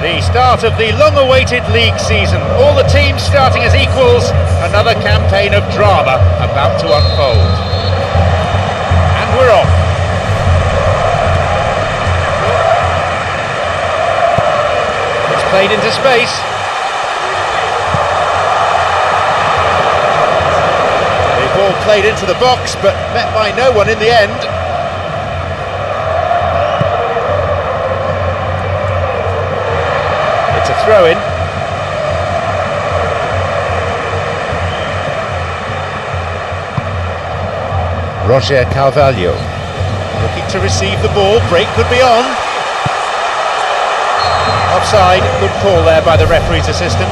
The start of the long-awaited league season. All the teams starting as equals. Another campaign of drama about to unfold. And we're off. It's played into space. The ball played into the box, but met by no one in the end. It's a throw-in. Roger Carvalho looking to receive the ball. Break could be on. Offside. Good call there by the referee's assistant.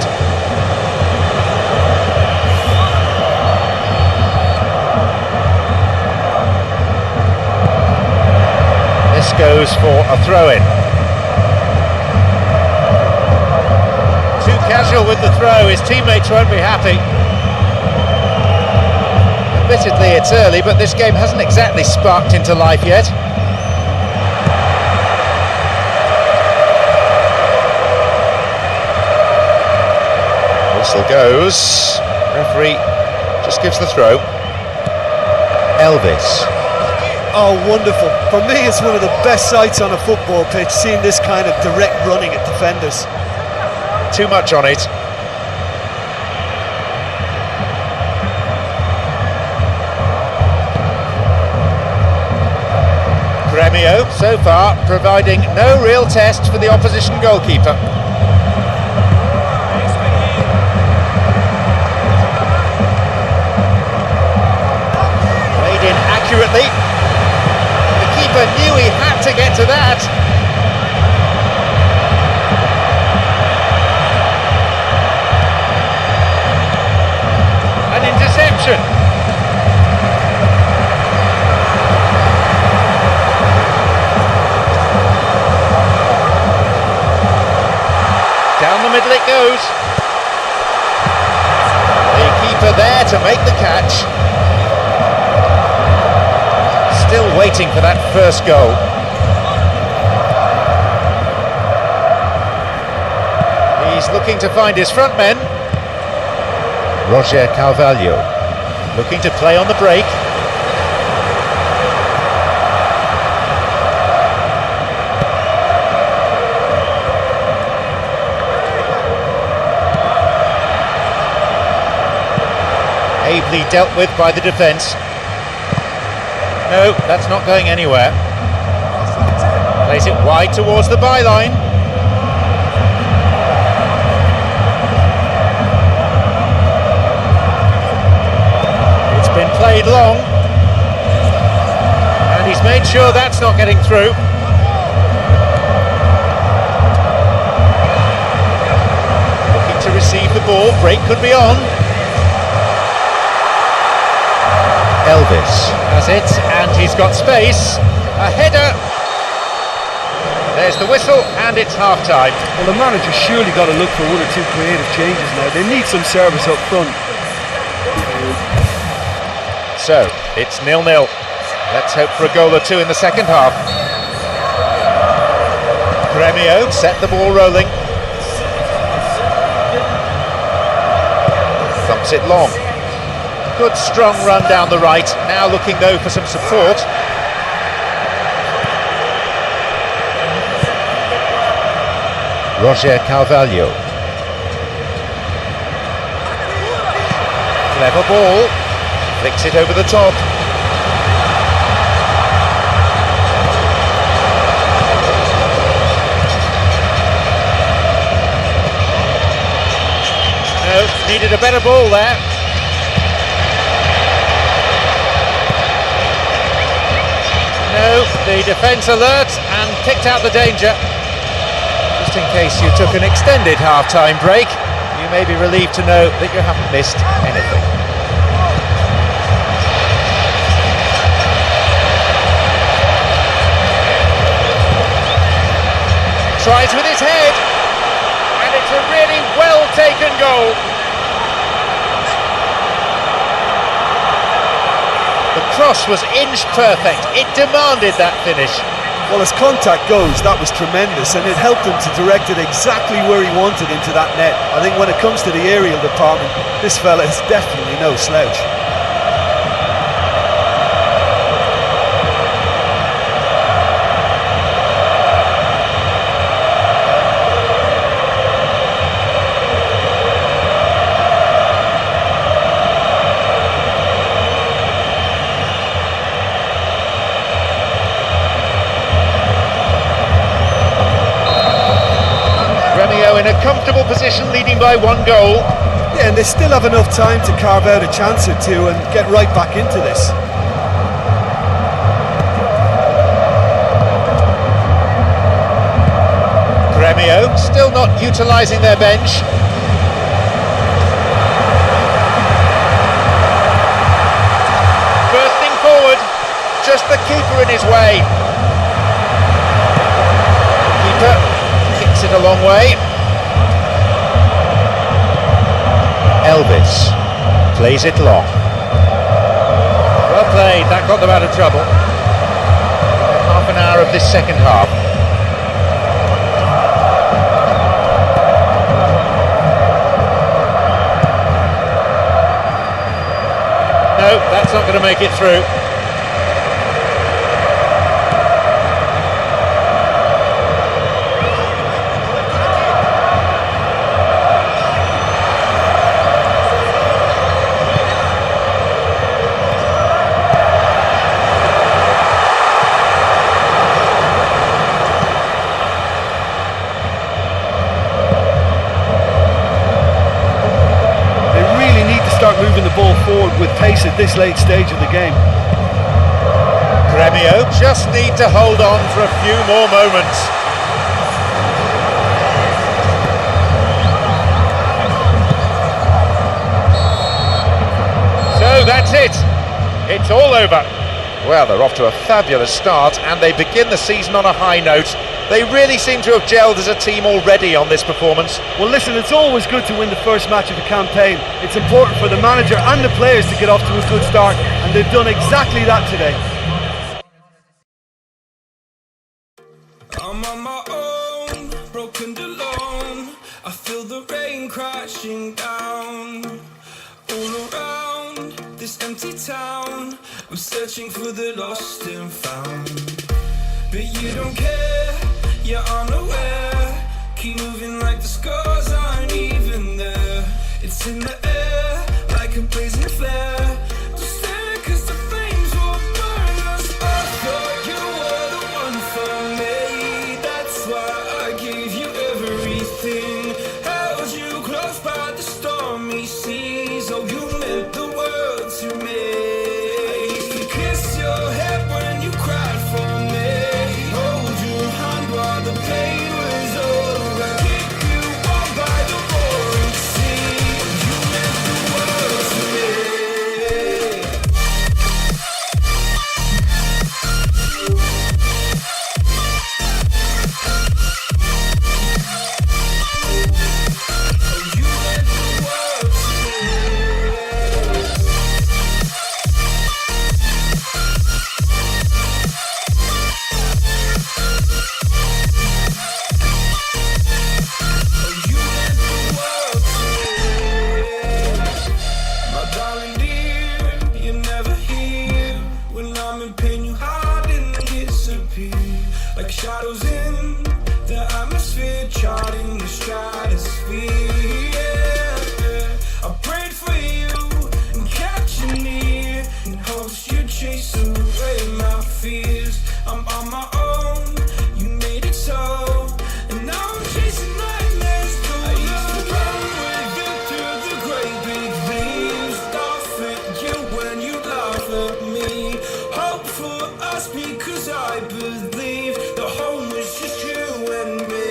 This goes for a throw-in. Casual with the throw, his teammates won't be happy. Admittedly it's early, but this game hasn't exactly sparked into life yet. Whistle goes. Referee just gives the throw. Elvis. Oh, wonderful. For me it's one of the best sights on a football pitch, seeing this kind of direct running at defenders. Too much on it. Gremio, so far, providing no real test for the opposition goalkeeper. Played in accurately. The keeper knew he had to get to that. Interception. Down the middle it goes. The keeper there to make the catch. Still waiting for that first goal. He's looking to find his front men. Roger Carvalho looking to play on the break. Neatly dealt with by the defence. No, that's not going anywhere. Plays it wide towards the byline. It's been played long. And he's made sure that's not getting through. Looking to receive the ball, break could be on. Elvis has it, and he's got space. A header. There's the whistle, and it's half-time. Well, the manager's surely got to look for one or two creative changes now. They need some service up front. So, it's 0-0. Let's hope for a goal or two in the second half. Gremio set the ball rolling. Thumps it long. Good strong run down the right. Now looking though for some support. Roger Carvalho. Clever ball. Flicks it over the top. No, needed a better ball there. No, the defence alert and picked out the danger. Just in case you took an extended half-time break, you may be relieved to know that you haven't missed anything. Tries with his head, and it's a really well-taken goal. The cross was inch perfect. It demanded that finish. Well, as contact goes, that was tremendous, and it helped him to direct it exactly where he wanted into that net. I think when it comes to the aerial department, this fella is definitely no slouch. In a comfortable position, leading by 1 goal. Yeah, and they still have enough time to carve out a chance or two and get right back into this. Gremio still not utilising their bench. Bursting forward, just the keeper in his way. Keeper kicks it a long way. Elvis plays it long. Well played, that got them out of trouble. Half an hour of this second half. No, that's not going to make it through. Moving the ball forward with pace at this late stage of the game. Gremio just need to hold on for a few more moments. So that's it. It's all over. Well, they're off to a fabulous start and they begin the season on a high note. They really seem to have gelled as a team already on this performance. Well, listen, it's always good to win the first match of a campaign. It's important for the manager and the players to get off to a good start, and they've done exactly that today. I'm on my own, broken alone. I feel the rain crashing down all around this empty town. I'm searching for the lost and found, but you don't care. You're unaware, keep moving like the scars aren't even there. It's in the air, like like a blazing flare. Just stare, 'cause the flames will burn us. I thought you were the one for me. That's why I gave you everything. Held you close by the stormy seas. Oh, you meant the world to me. I used to kiss your head when you cried for me. Hold your hand while the pain was over. Keep you warm by the roaring sea. You meant the world to me. You meant the world to me. You meant the world to me. My darling dear, you're never here. When I'm in pain, you hide and disappear. Like shadows in the atmosphere, charting the stratosphere. Yeah. I prayed for you and kept you near, in hopes you'd chase away my fears. I'm on my own, you made it so, and now I'm chasing nightmares too. I used to run with you through the great big leaves, laugh at you when you laugh at me. Hope for us because I believe the home was just you and me.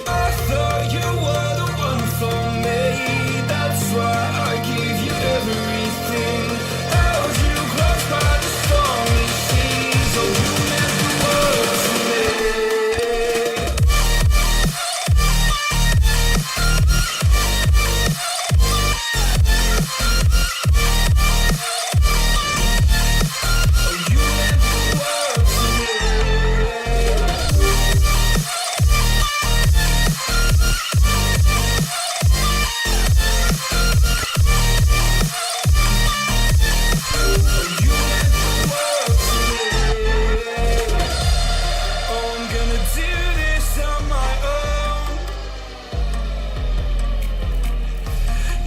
I thought you were the one for me. That's why I gave you everything. Held you close by the stormy seas. Oh, you meant the world to me. Oh, you meant the world to me. Oh, you meant the world to me. Oh, I'm gonna do this on my own.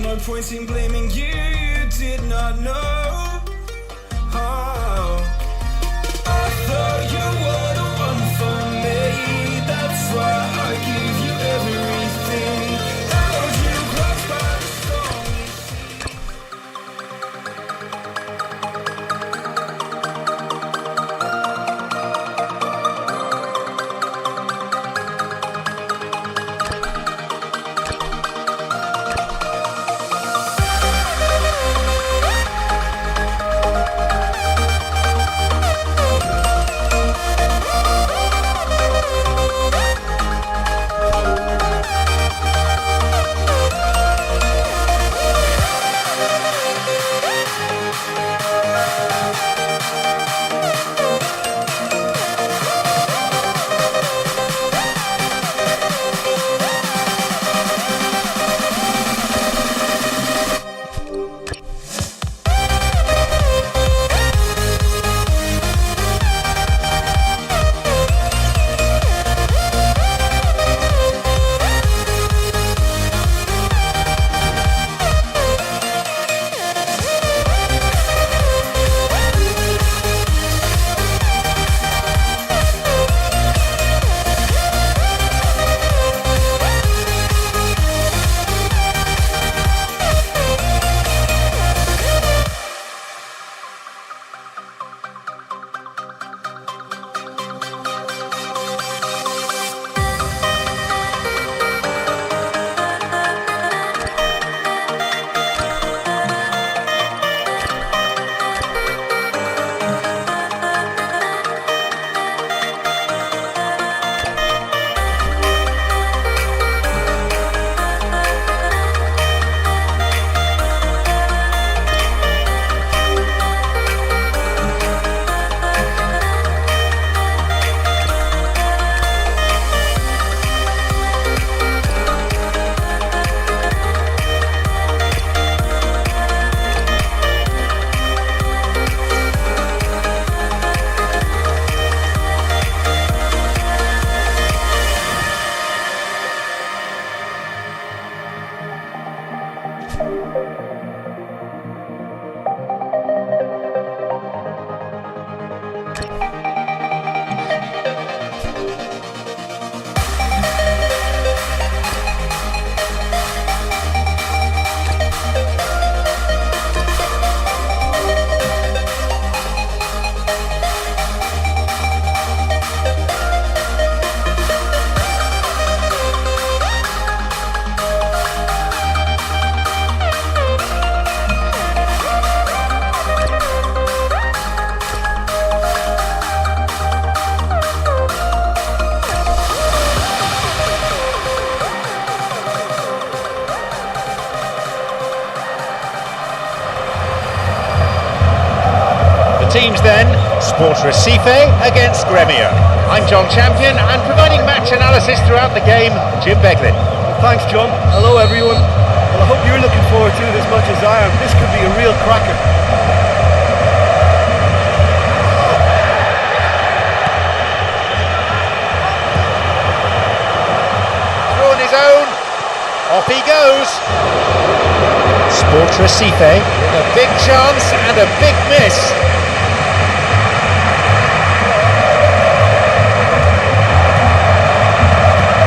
No point in blaming you, you did not know. Oh, I thought you were the one for me. That's why I gave you everything. Held you close by the stormy sea. The teams then, Sport Recife against Gremio. I'm John Champion, and providing match analysis throughout the game, Jim Beglin. Thanks, John. Hello, everyone. Well, I hope you're looking forward to it as much as I am. This could be a real cracker. Through on his own, off he goes. Sport Recife with a big chance and a big miss.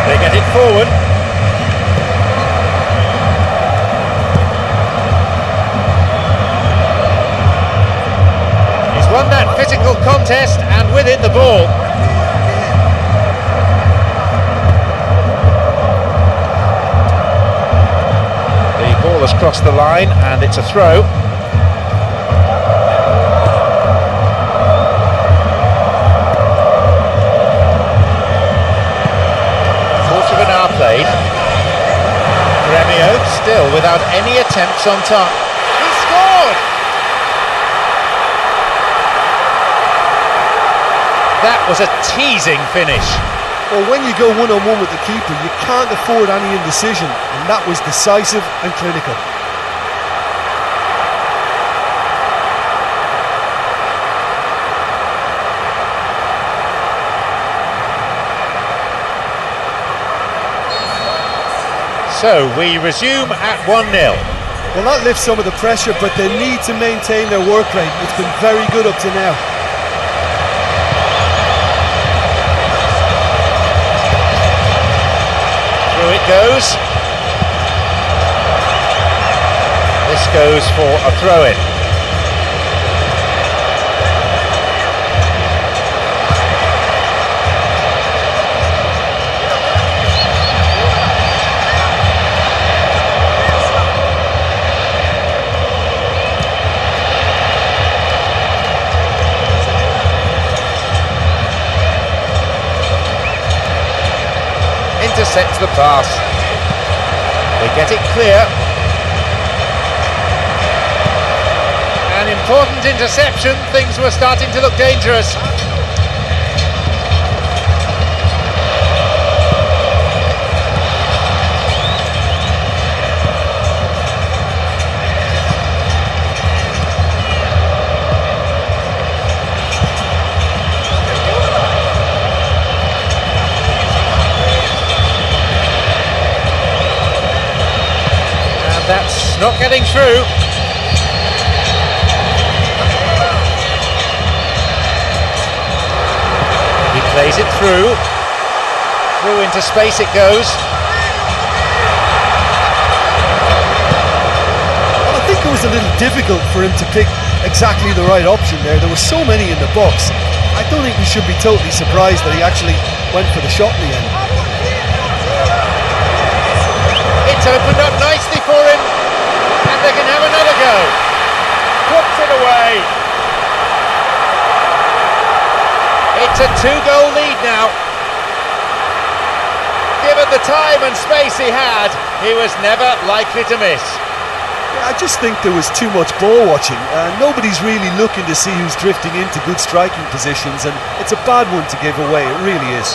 They get it forward. He's won that physical contest and with it the ball. The ball has crossed the line and it's a throw. Played. Gremio still without any attempts on target. He scored! That was a teasing finish. Well, when you go one-on-one with the keeper, you can't afford any indecision, and that was decisive and clinical. So we resume at 1-0. Well, that lifts some of the pressure, but they need to maintain their work rate. It's been very good up to now. Through it goes. This goes for a throw-in. Intercepts the pass. They get it clear. An important interception. Things were starting to look dangerous. That's not getting through. He plays it through. Through into space it goes. Well, I think it was a little difficult for him to pick exactly the right option there. There were so many in the box. I don't think we should be totally surprised that he actually went for the shot in the end. It's opened up nicely for him, and they can have another go. Puts it away. It's a 2-goal lead now. Given the time and space he had, he was never likely to miss. I just think there was too much ball watching. Nobody's really looking to see who's drifting into good striking positions, and it's a bad one to give away, it really is.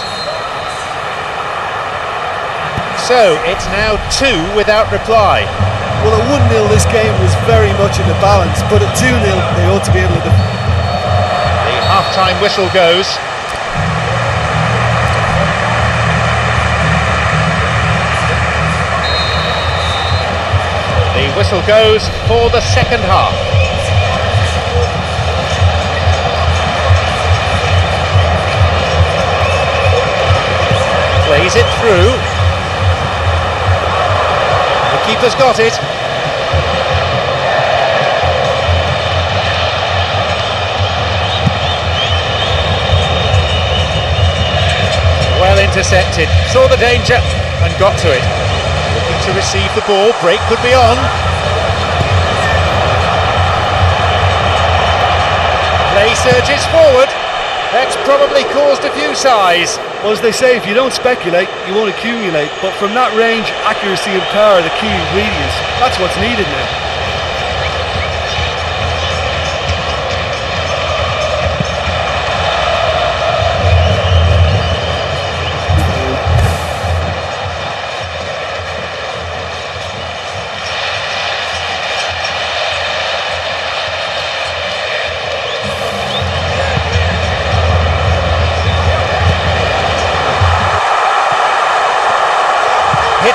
So it's now 2 without reply. Well, at 1-0 this game was very much in the balance, but at 2-0 they ought to be able to... The half-time whistle goes. The whistle goes for the second half. Plays it through. Keeper's got it. Well intercepted, saw the danger and got to it. Looking to receive the ball, break could be on. Play surges forward. That's probably caused a few sighs. Well, as they say, if you don't speculate, you won't accumulate. But from that range, accuracy and power are the key ingredients. That's what's needed now.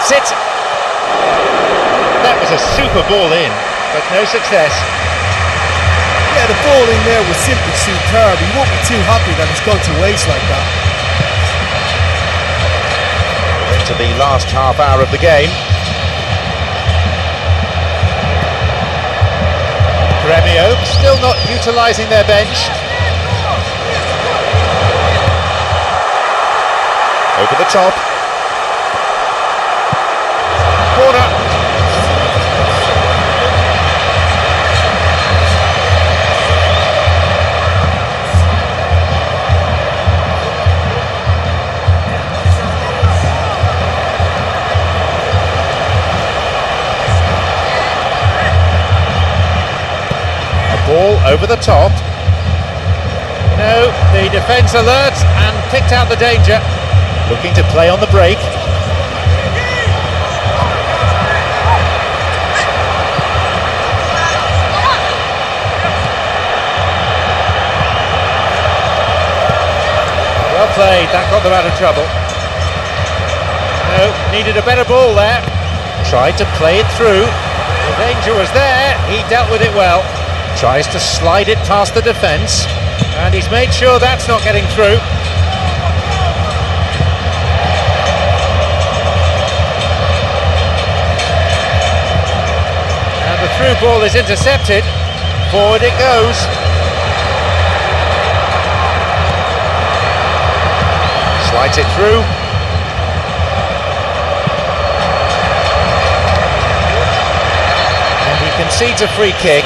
gets it. That was a super ball in, but no success. Yeah, the ball in there was simply superb. He won't be too happy that it's gone to waste like that. Into the last half hour of the game. Gremio still not utilising their bench. Over the top. Corner. Ball over the top. No, the defence alerts and picked out the danger. Looking to play on the break. Well played, that got them out of trouble. No, needed a better ball there. Tried to play it through. The danger was there, he dealt with it well. Tries to slide it past the defence, and he's made sure that's not getting through. And the through ball is intercepted. Forward it goes. Slides it through. And he concedes a free kick.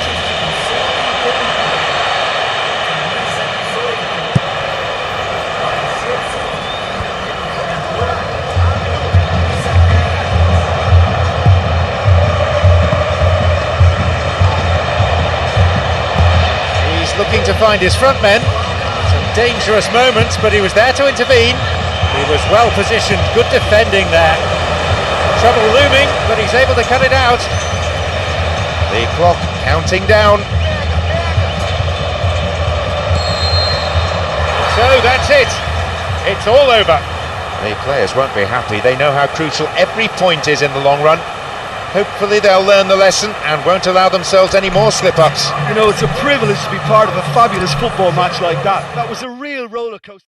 Looking to find his front men. Some dangerous moments, but he was there to intervene. He was well positioned, good defending there. Trouble looming, but he's able to cut it out. The clock counting down. So that's it. It's all over. The players won't be happy. They know how crucial every point is in the long run. Hopefully they'll learn the lesson and won't allow themselves any more slip-ups. You know, it's a privilege to be part of a fabulous football match like that. That was a real roller coaster.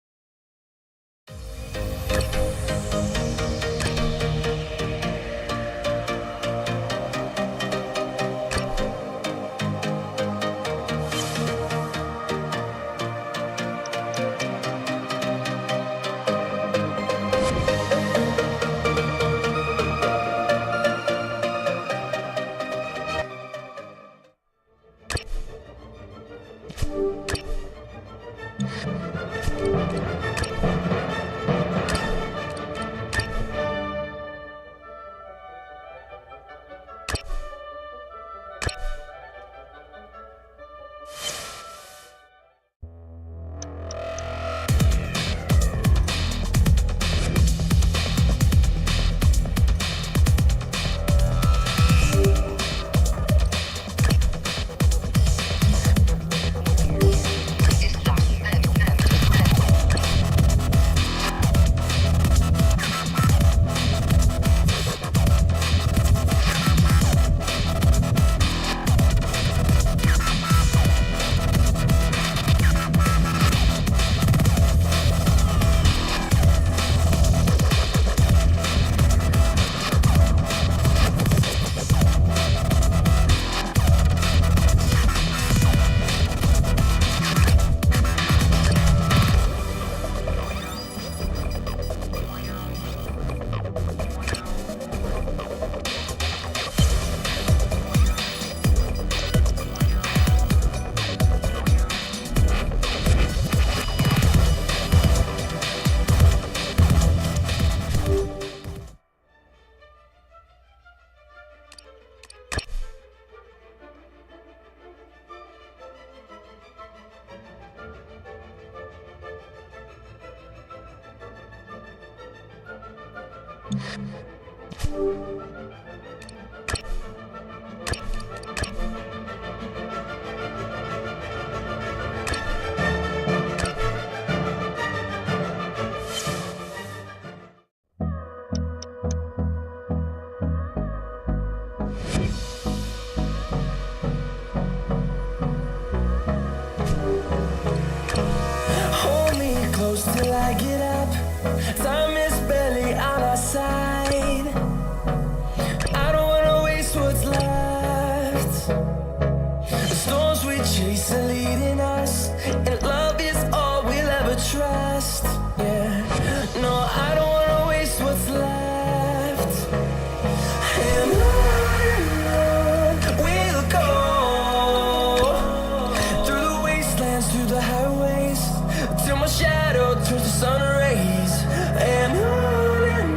sun rays, and on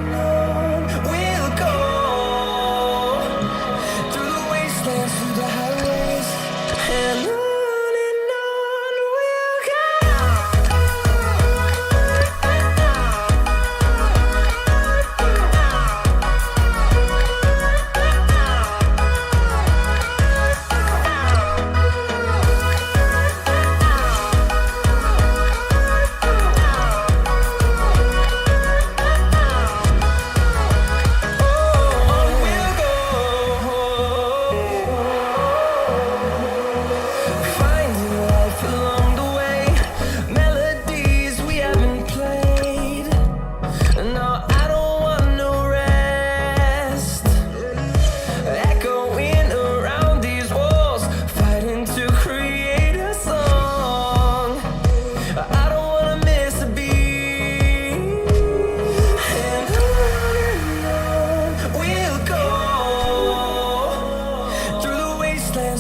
we'll go through the wastelands, through the highways, and on we'll go.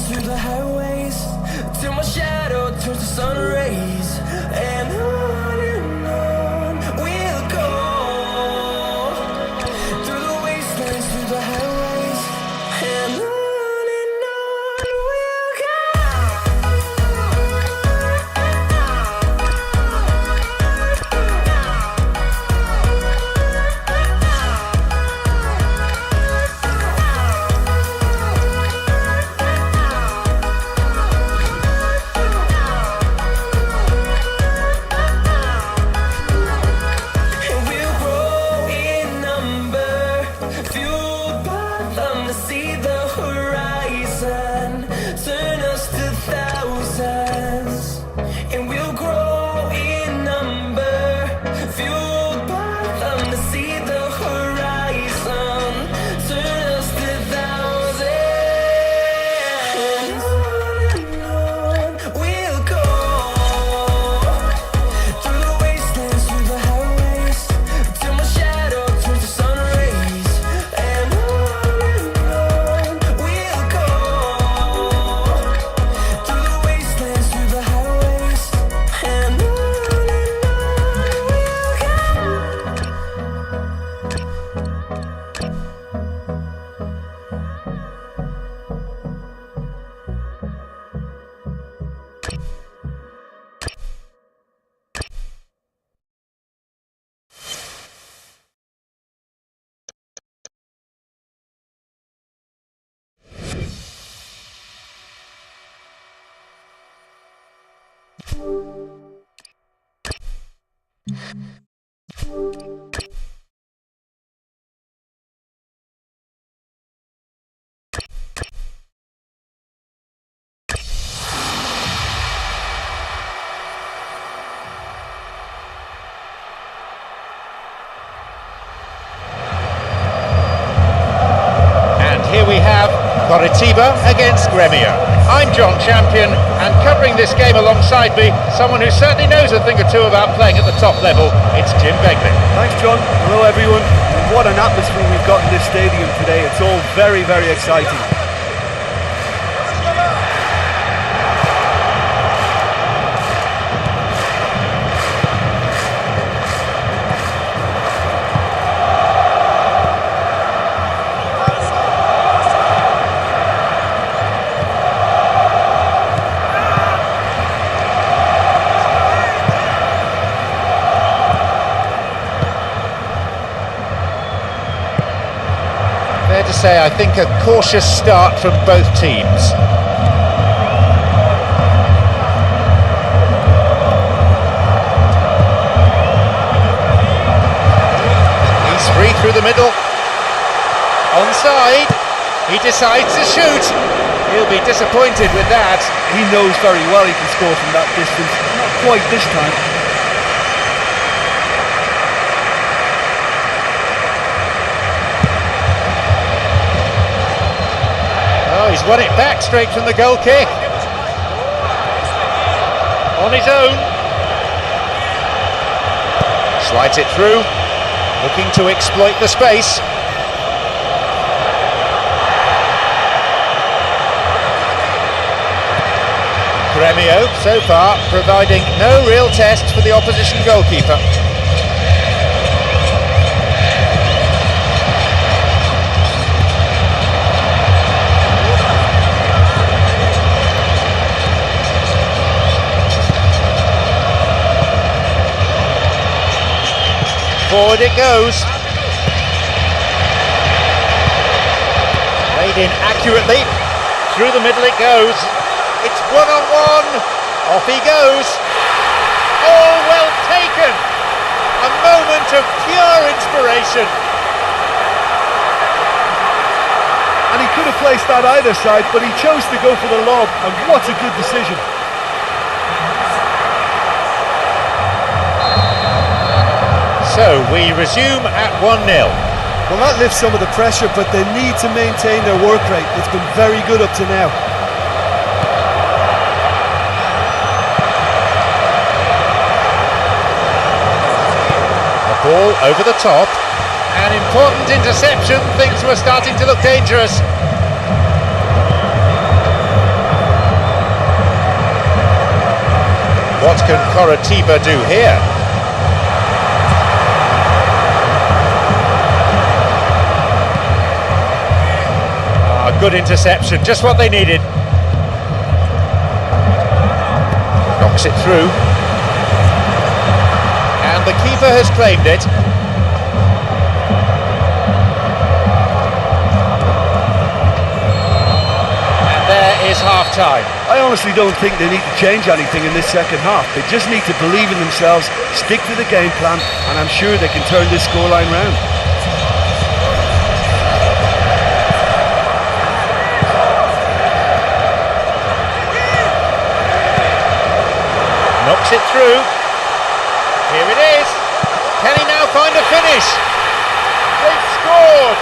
Through the highways, till my shadow turns to sun rays, and on we'll go through the wastelands, through the highways, and on we'll go. Turn us to thousands, and we'll grow in number, fueled by them to see the horizon. Turn us to thousands, and on we'll go through the wastelands, through the highways, till my shadow turns to sun rays, and on we'll go. Here we have Coritiba against Gremio. I'm John Champion, and covering this game alongside me, someone who certainly knows a thing or two about playing at the top level, it's Jim Begley. Thanks, John. Hello, everyone. What an atmosphere we've got in this stadium today. It's all very, very exciting. Fair to say, I think a cautious start from both teams. He's free through the middle. Onside. He decides to shoot. He'll be disappointed with that. He knows very well he can score from that distance. Not quite this time. Oh, he's won it back straight from the goal kick. On his own. Slides it through. Looking to exploit the space. Gremio, so far, providing no real test for the opposition goalkeeper. Forward it goes. Played in accurately. Through the middle it goes. It's one-on-one. Off he goes. All well taken. A moment of pure inspiration. And he could have placed that either side, but he chose to go for the lob, and what a good decision. So we resume at 1-0. Well, that lifts some of the pressure, but they need to maintain their work rate. It's been very good up to now. A ball over the top. An important interception. Things were starting to look dangerous. What can Coritiba do here? Good interception, just what they needed. Knocks it through. And the keeper has claimed it. And there is half-time. I honestly don't think they need to change anything in this second half. They just need to believe in themselves, stick to the game plan, and I'm sure they can turn this scoreline round. Knocks it through. Here it is. Can he now find a finish? They've scored.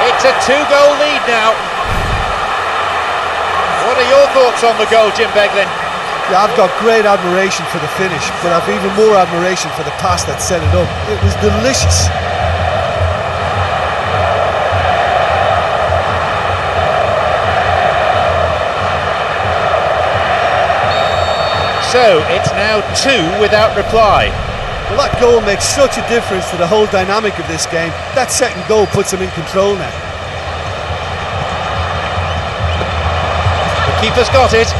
It's a 2-goal lead now. What are your thoughts on the goal, Jim Beglin? Yeah, I've got great admiration for the finish, but I've even more admiration for the pass that set it up. It was delicious. So it's now 2 without reply. Well, that goal makes such a difference to the whole dynamic of this game. That second goal puts them in control now. The keeper's got it.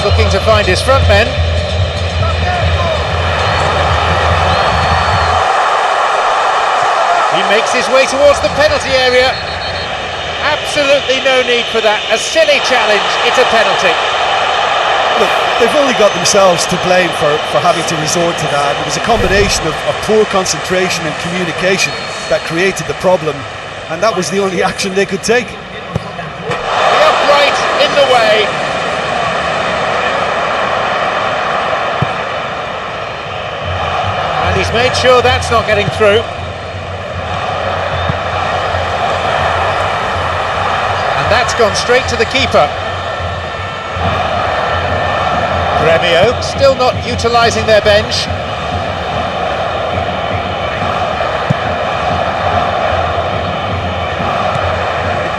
Looking to find his front men. He makes his way towards the penalty area. Absolutely no need for that. A silly challenge. It's a penalty. Look, they've only got themselves to blame for having to resort to that. It was a combination of poor concentration and communication that created the problem, and that was the only action they could take. The upright in the way. He's made sure that's not getting through. And that's gone straight to the keeper. Gremio still not utilising their bench.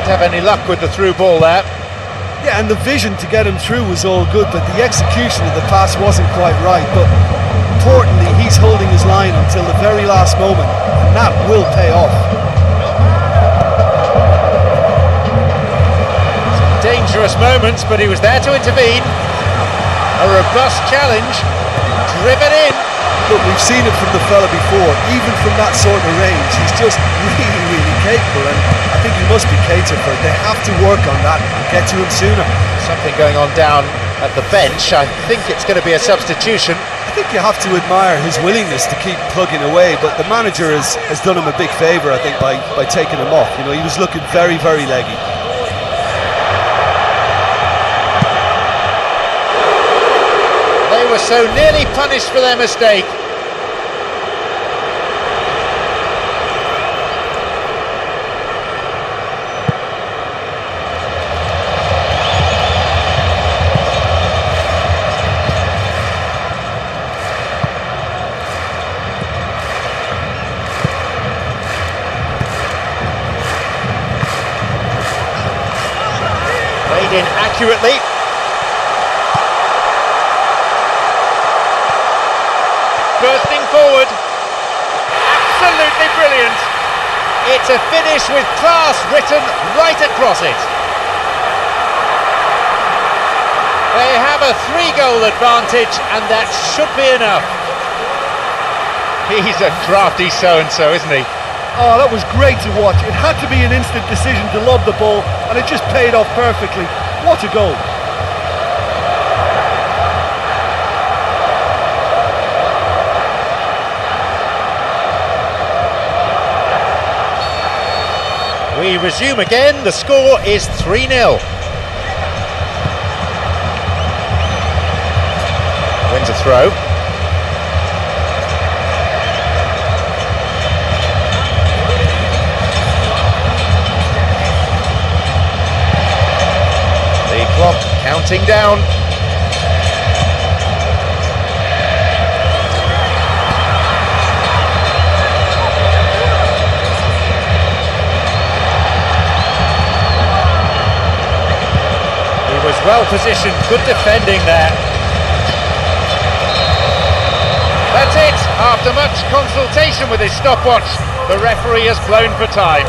Didn't have any luck with the through ball there. Yeah, and the vision to get him through was all good, but the execution of the pass wasn't quite right. But importantly, he's holding his line until the very last moment, and that will pay off. Some dangerous moments, but he was there to intervene. A robust challenge, driven in. Look, we've seen it from the fella before. Even from that sort of range, he's just really, really capable, and I think he must be catered for. They have to work on that and get to him sooner. Something going on down at the bench. I think it's going to be a substitution. I think you have to admire his willingness to keep plugging away, but the manager has done him a big favour, I think, by taking him off. You know, he was looking very, very leggy. They were so nearly punished for their mistake. Played in accurately. forward. Absolutely brilliant. It's a finish with class written right across it. They have a 3-goal advantage, and that should be enough. He's a crafty so-and-so, isn't he? Oh, that was great to watch. It had to be an instant decision to lob the ball, and it just paid off perfectly. What a goal. We resume again. The score is 3-0. Wins a throw. The clock counting down. He was well positioned, good defending there. That's it. After much consultation with his stopwatch, the referee has blown for time.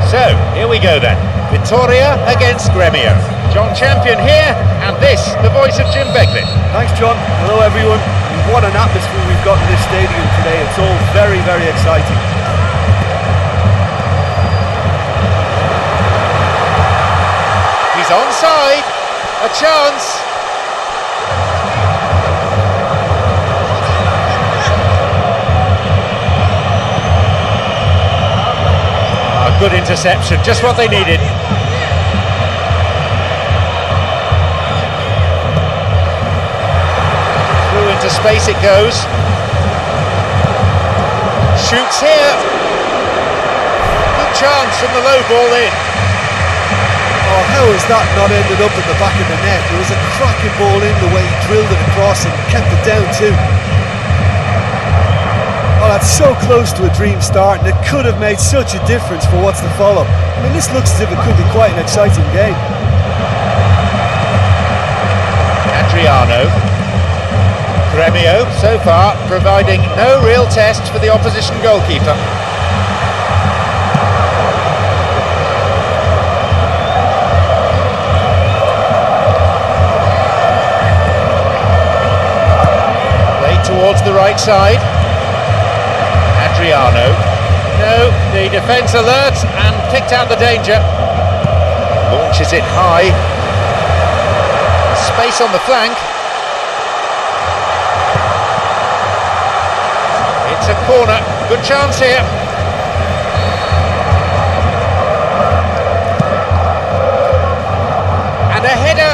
So, here we go then. Vitoria against Gremio. John Champion here, and this, the voice of Jim Beckley. Thanks, John. Hello, everyone. What an atmosphere we've got in this stadium today. It's all very, very exciting. He's onside. A chance. Good interception, just what they needed. Through into space it goes. Shoots here. Good chance from the low ball in. Oh, how has that not ended up at the back of the net? There was a cracking ball in, the way he drilled it across and kept it down too. Oh, that's so close to a dream start, and it could have made such a difference for what's to follow. I mean, this looks as if it could be quite an exciting game. Adriano. Gremio, so far, providing no real test for the opposition goalkeeper. Played towards the right side. Adriano. No, the defence alert and kicked out the danger. Launches it high. Space on the flank. It's a corner. Good chance here. And a header.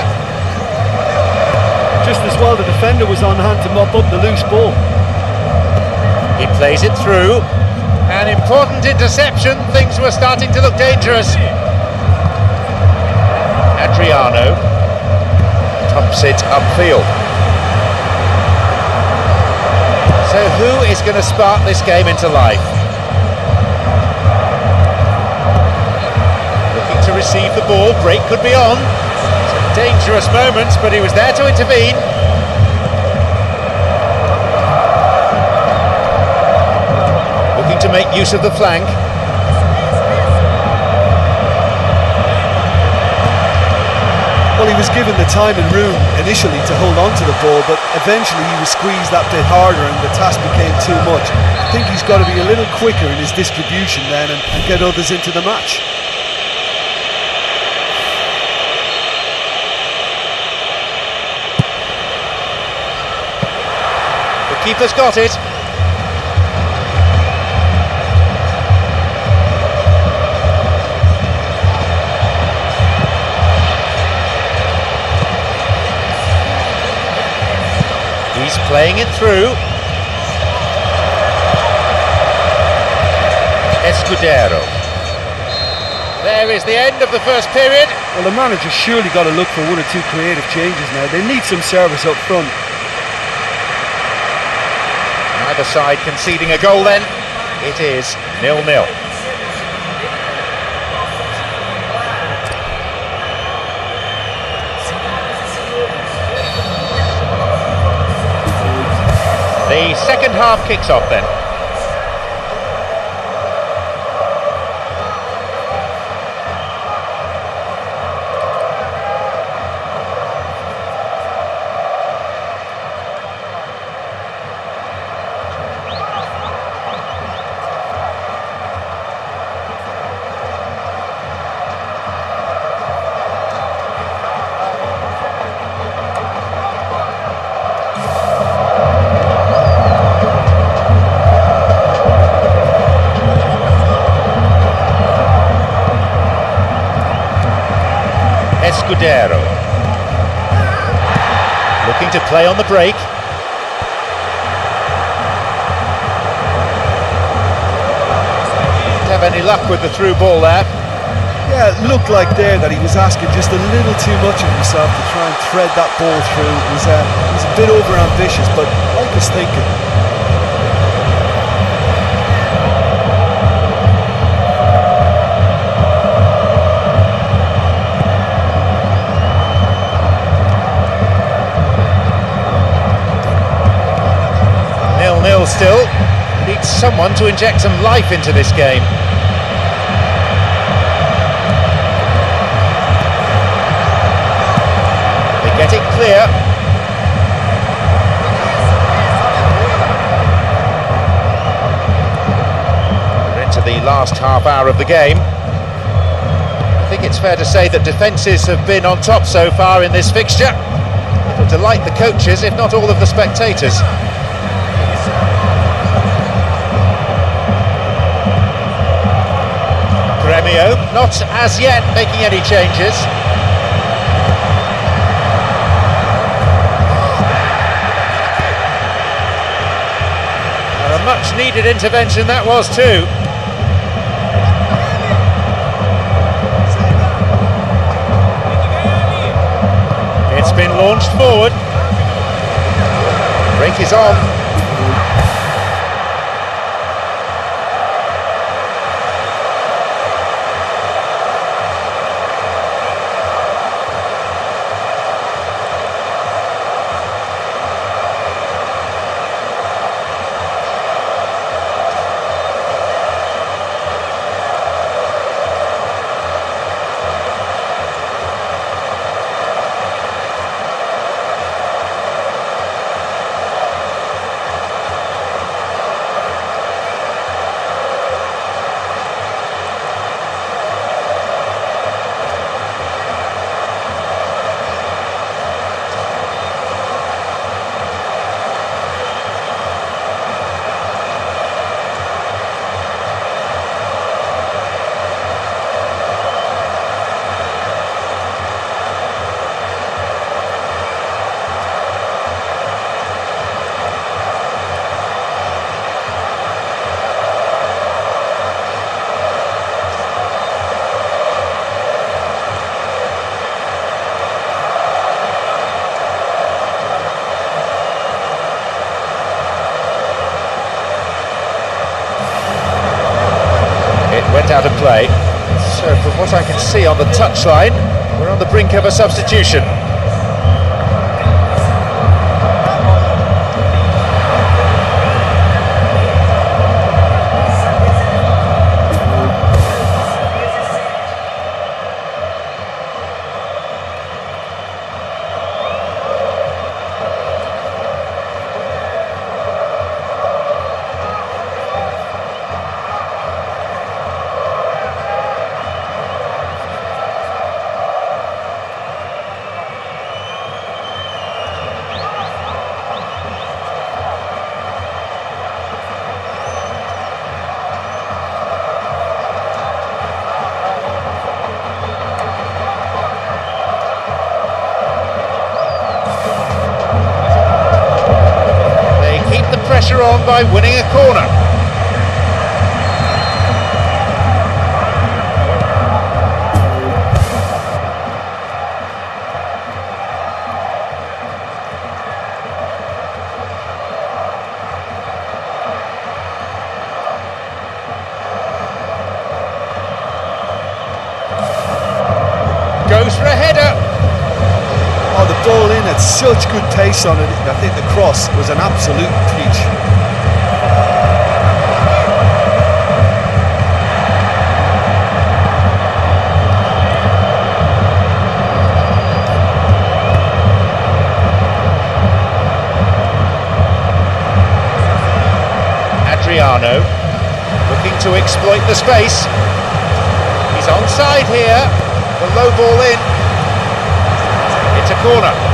Just as well the defender was on hand to mop up the loose ball. He plays it through. An important interception. Things were starting to look dangerous. Adriano tops it upfield. So who is going to spark this game into life. Looking to receive the ball, break could be on. It's a dangerous moment, but he was there to intervene. Looking to make use of the flank. Well, he was given the time and room initially to hold on to the ball, but eventually he was squeezed that bit harder and the task became too much. I think he's got to be a little quicker in his distribution then and get others into the match. The keeper's got it. He's playing it through. Escudero. There is the end of the first period. Well, the manager's surely got to look for one or two creative changes now. They need some service up front. Neither side conceding a goal then. It is 0-0. The second half kicks off then. Escudero. Looking to play on the break. Didn't have any luck with the through ball there. Yeah, it looked like there that he was asking just a little too much of himself to try and thread that ball through. He was a bit over-ambitious, but like his thinking. Still needs someone to inject some life into this game. They get it clear. We're into the last half hour of the game. I think it's fair to say that defences have been on top so far in this fixture. It'll delight the coaches, if not all of the spectators. Gremio, not as yet making any changes. And a much needed intervention that was too. It's been launched forward. Break is on. see on the touchline. We're on the brink of a substitution. Pressure on by winning a corner. Goes for a header. Oh, the ball in had such good pace on it. I think the cross was an absolute peach. Adriano looking to exploit the space. He's onside here. The low ball in. It's a corner.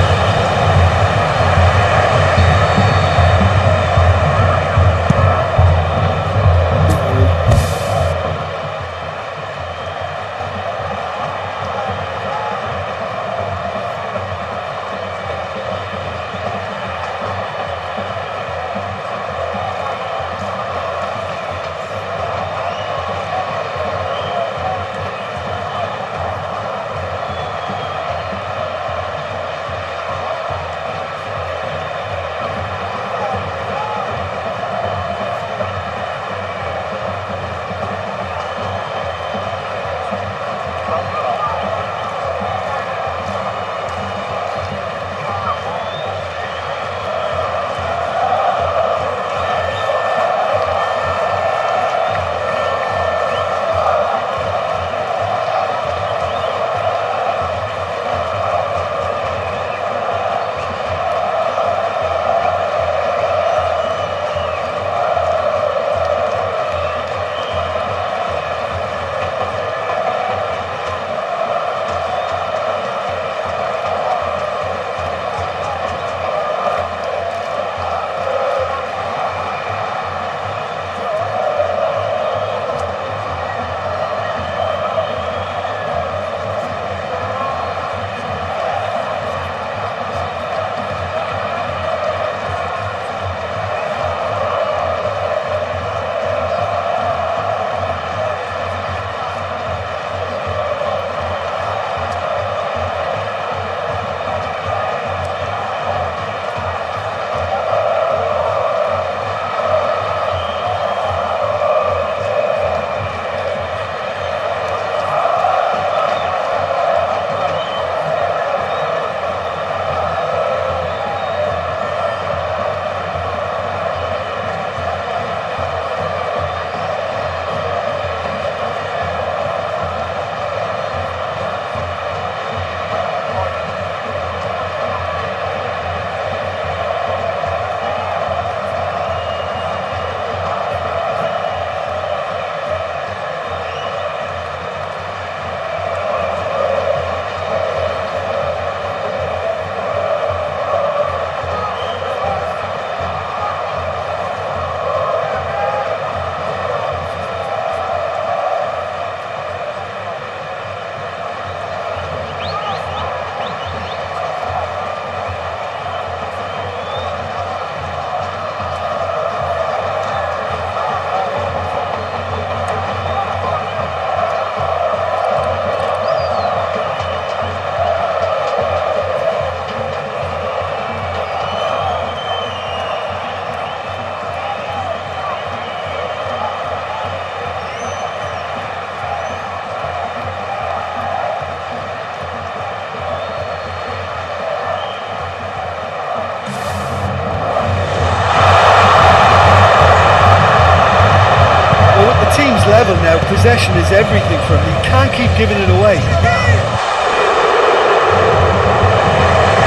possession is everything for him. He can't keep giving it away.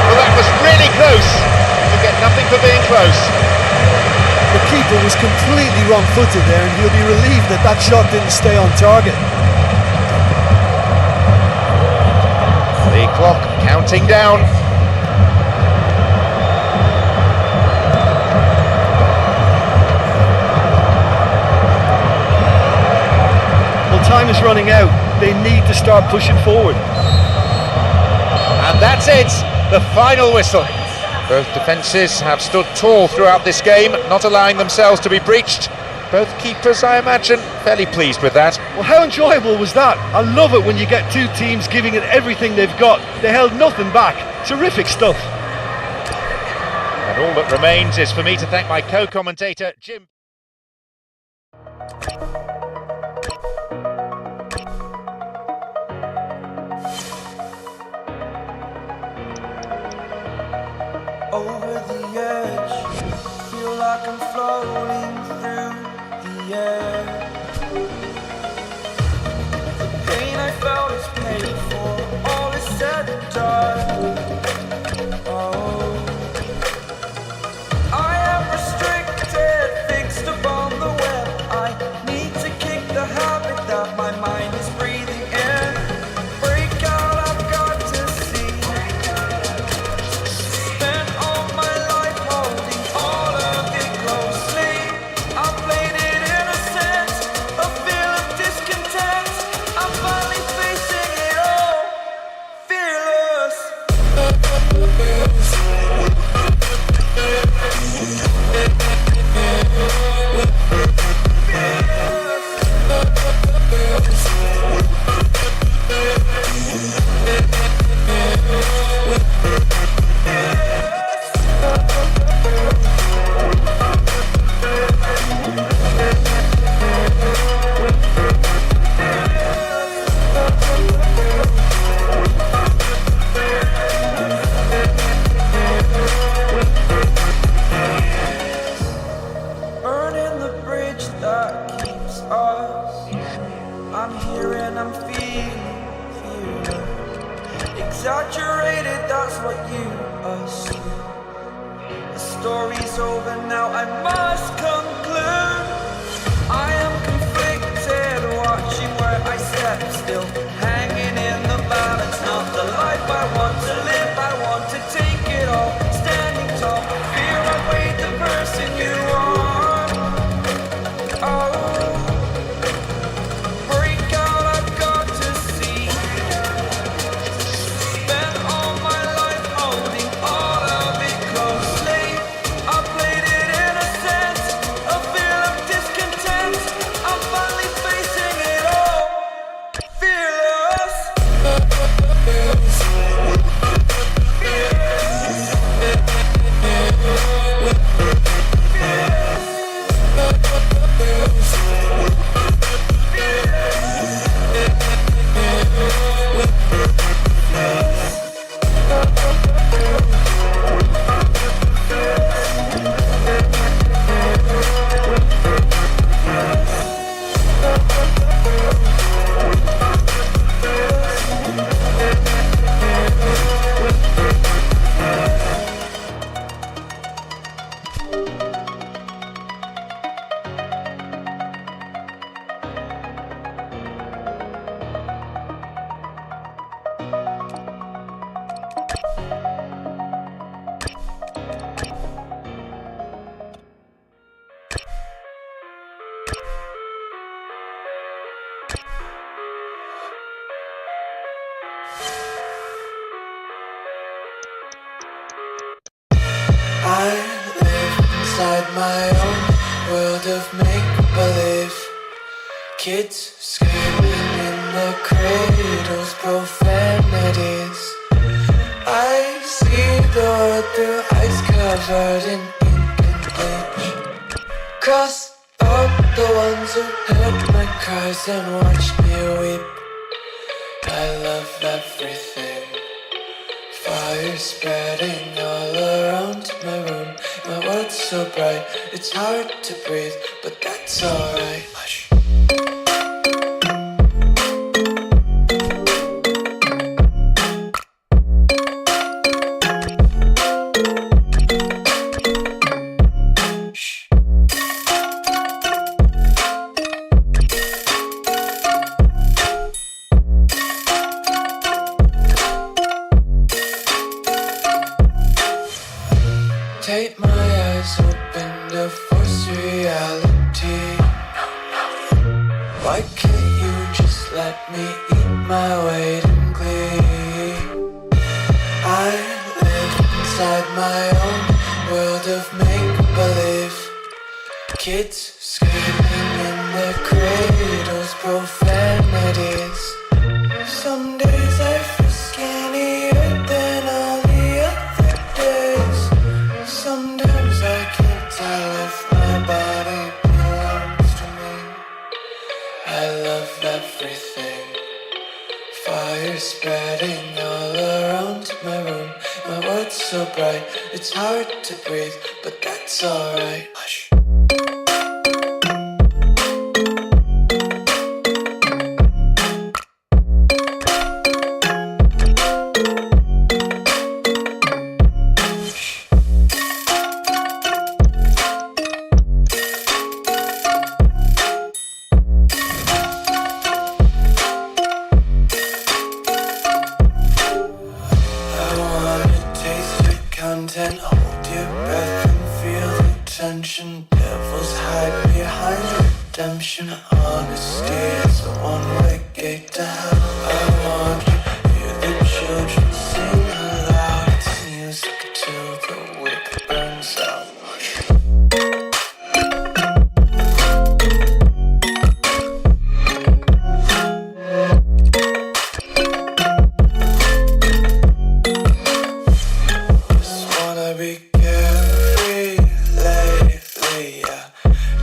Well, that was really close. You get nothing for being close. The keeper was completely wrong-footed there, and he'll be relieved that that shot didn't stay on target. The clock counting down. Well, time is running out. They need to start pushing forward. And that's it, the final whistle. Both defences have stood tall throughout this game, not allowing themselves to be breached. Both keepers, I imagine, fairly pleased with that. Well, how enjoyable was that? I love it when you get two teams giving it everything they've got. They held nothing back. Terrific stuff. And all that remains is for me to thank my co-commentator, Jim. Over the edge, feel like I'm floating through the air. The pain I felt is paid for, all is said and done. Oh, I am restricted, fixed upon the web. I need to kick the habit that my mind is breathing in. Break out, I've got to see. Exaggerated, that's what you assume. The story's over now, I must conclude. I am conflicted, watching where I step still, hanging in the balance. Not the life I want to live, I want to take it all. Standing tall, fear I weighed the person you are. Oh, break out, I've got to see. Spent all my life holding all of it closely. I played it in a sense, a feel of discontent. I'm finally facing it all, fearless. I live inside my own world of make-believe. Kids screaming in the cradles, profanities. I see the world through eyes covered in ink and bleach. Cross out the ones who heard my cries and watched me weep. I love everything. Fire spreading all around my room. My world's so bright, it's hard to breathe, but that's alright. Hush. tape my eyes open to force reality. Why can't you just let me eat my weight in glee? I live inside my own world of make-believe. Kids screaming in their cradles, profanities. Some days I feel skinnier than all the other days. Sometimes I can't tell if my body belongs to me. I love everything. Fire spreading all around my room. My world's so bright, it's hard to breathe, but that's alright. Hush. Content, hold your breath and feel the tension. Devils hide behind redemption. Honesty is a one-way gate to hell. I want you to hear the children sing aloud. It's music till the wick burns out. Be carefree lately, yeah.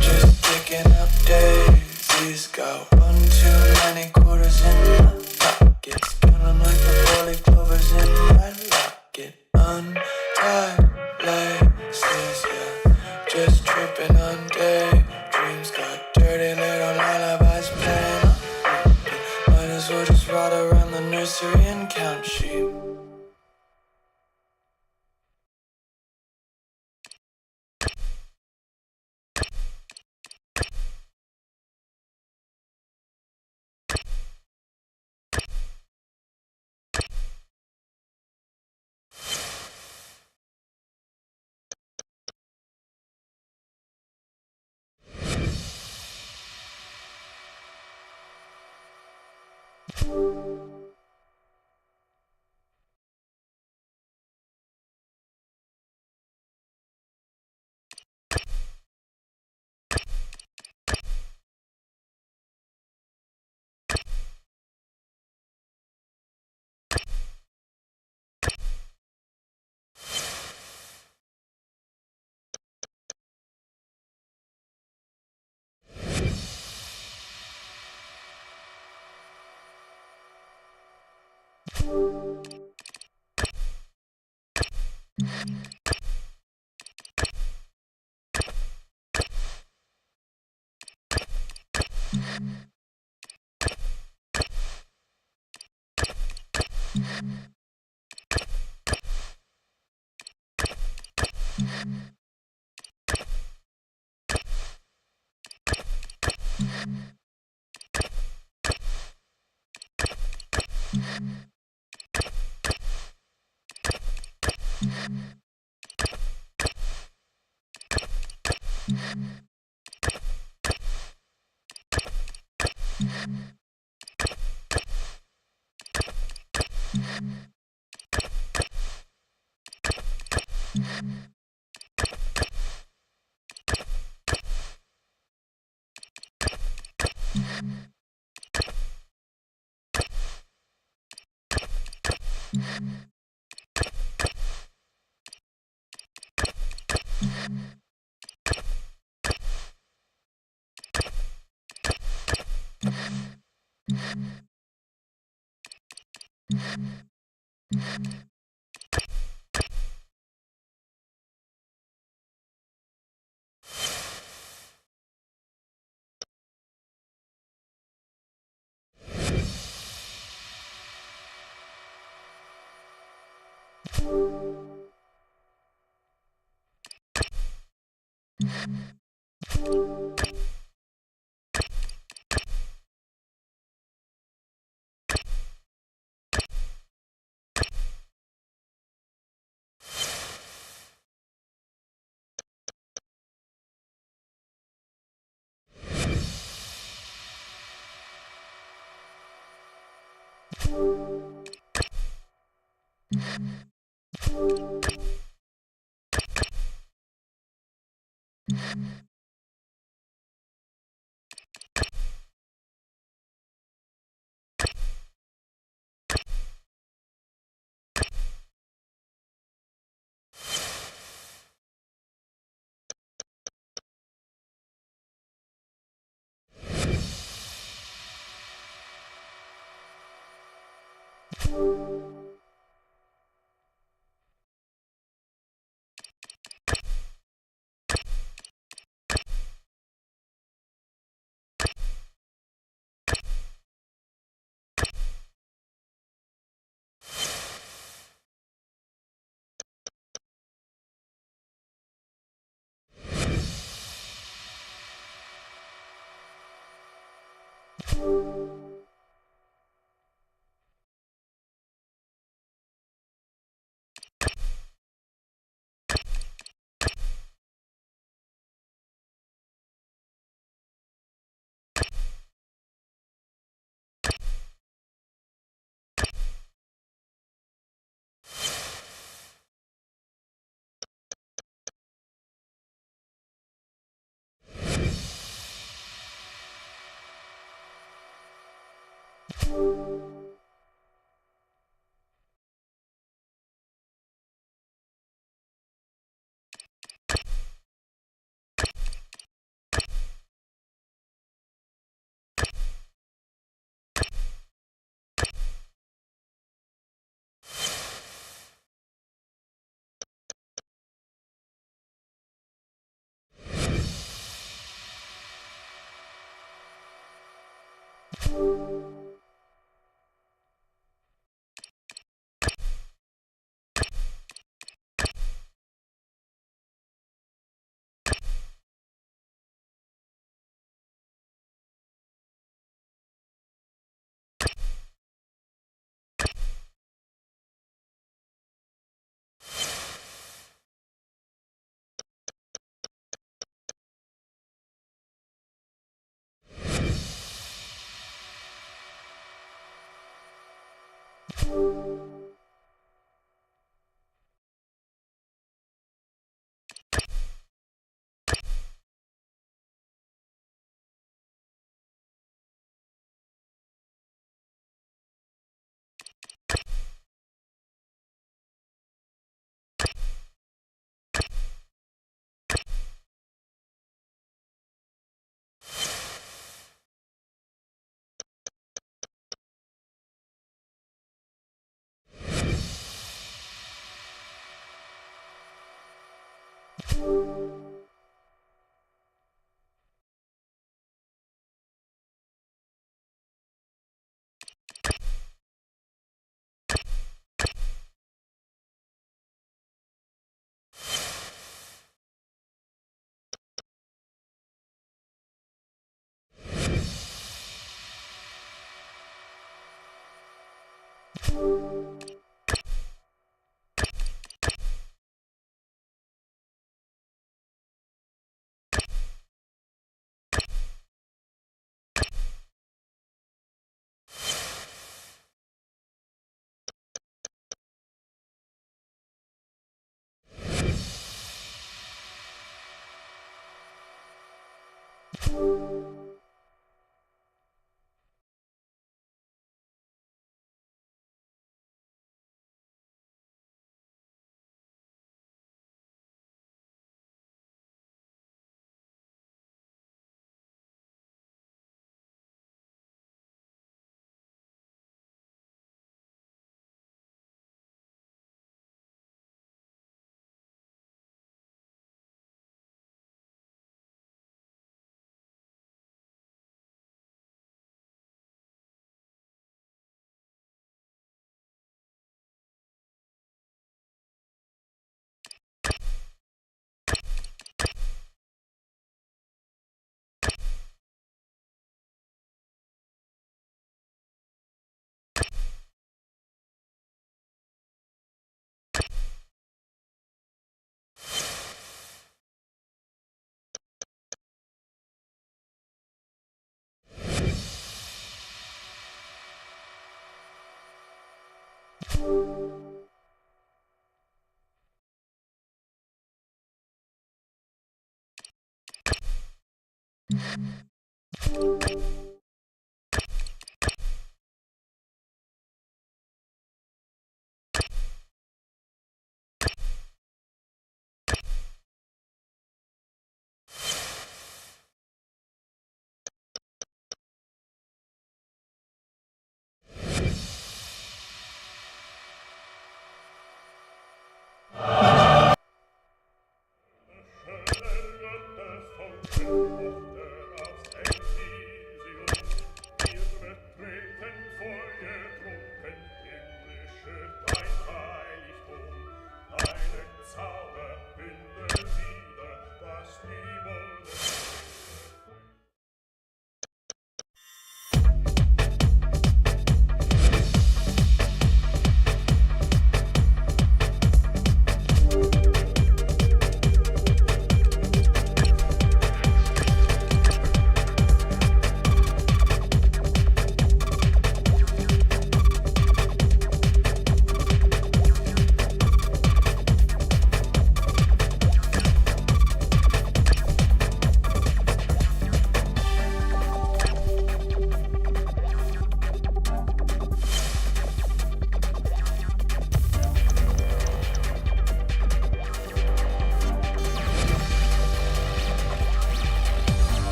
Just picking up daisies. Got one too many quarters in my pockets. Counting like the 40 clovers in my locket. Untied laces, yeah. Just tripping on daydreams. Got dirty little lullabies playing on repeat. Might as well just ride around the nursery and count sheep.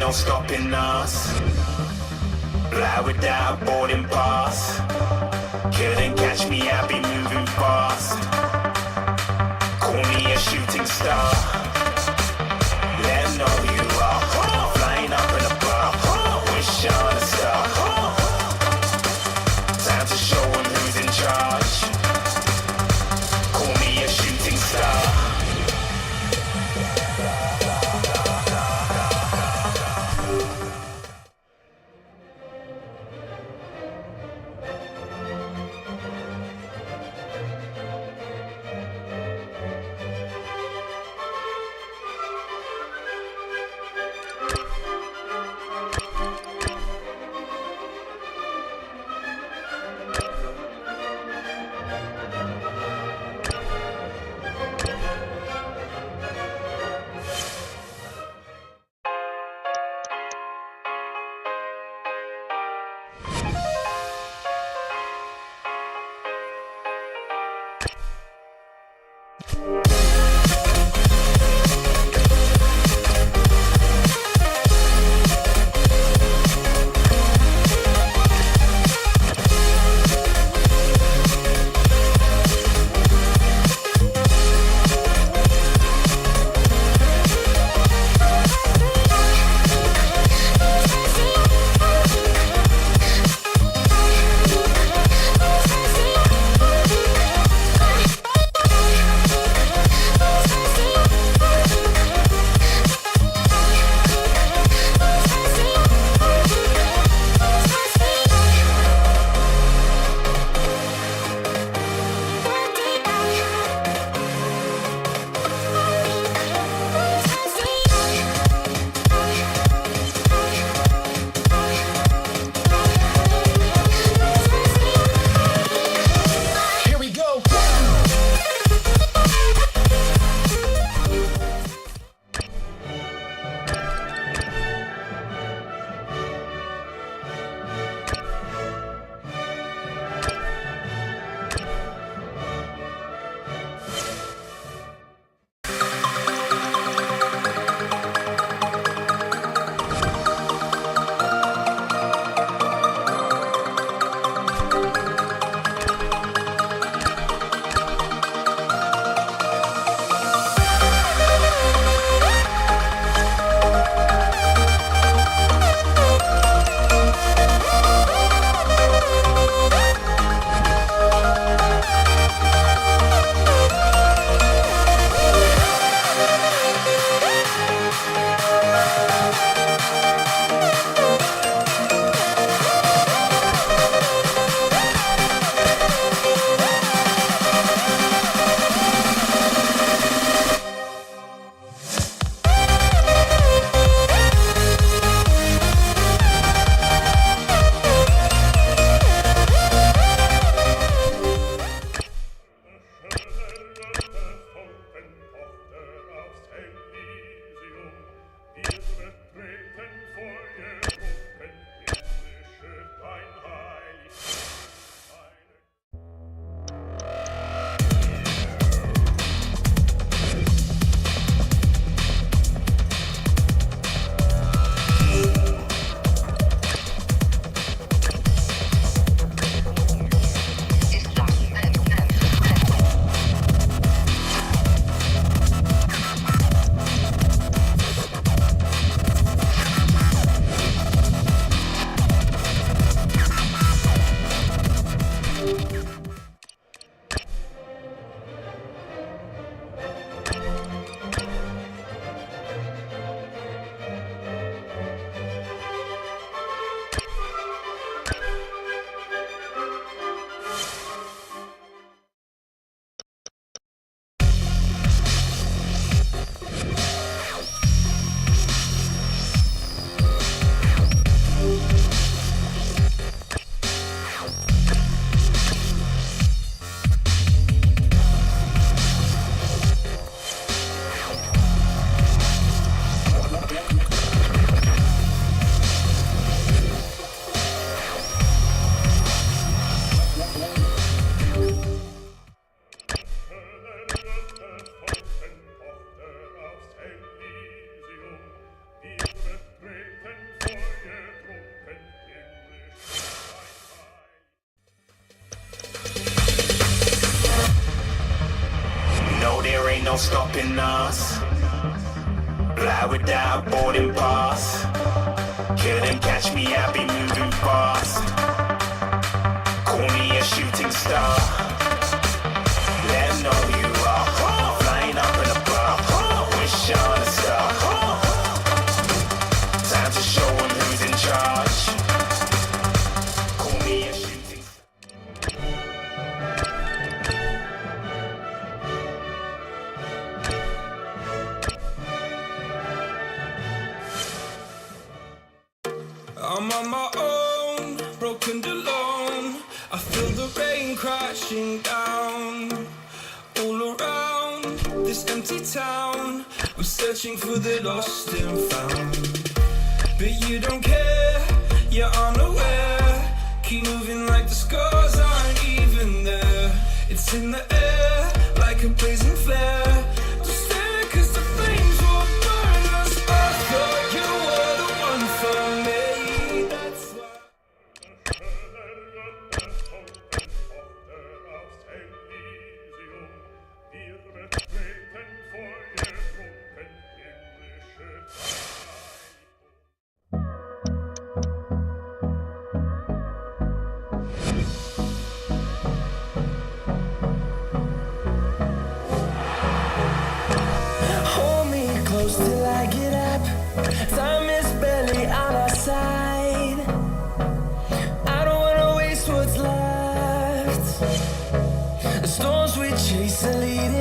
no stopping us. Fly without boarding pass. Couldn't catch me, I'll be moving fast. Call me a shooting star. Let 'em know who you are. Flying up in a bar. Wish on a star. Time to show 'em who's in charge. Call me a shooting star. no stopping us. Fly without boarding pass. Couldn't catch me, I'll be moving fast. Call me a shooting star. Let 'em know who you are. Flying up in a bar. Wish on a star. Time to show 'em who's in charge. Call me a shooting star. I'm on my own, broken alone. I feel the rain crashing down all around this empty town. I'm searching for the lost and found, but you don't care, you're unaware. Keep moving like the scars aren't even there. It's in the air like a blazing flare. Just stare 'cause the flames will burn us. I thought you were the one for me. That's why. Hold me close till I get up. Time is barely on our side. I don't wanna waste what's left. The storms we chase are leading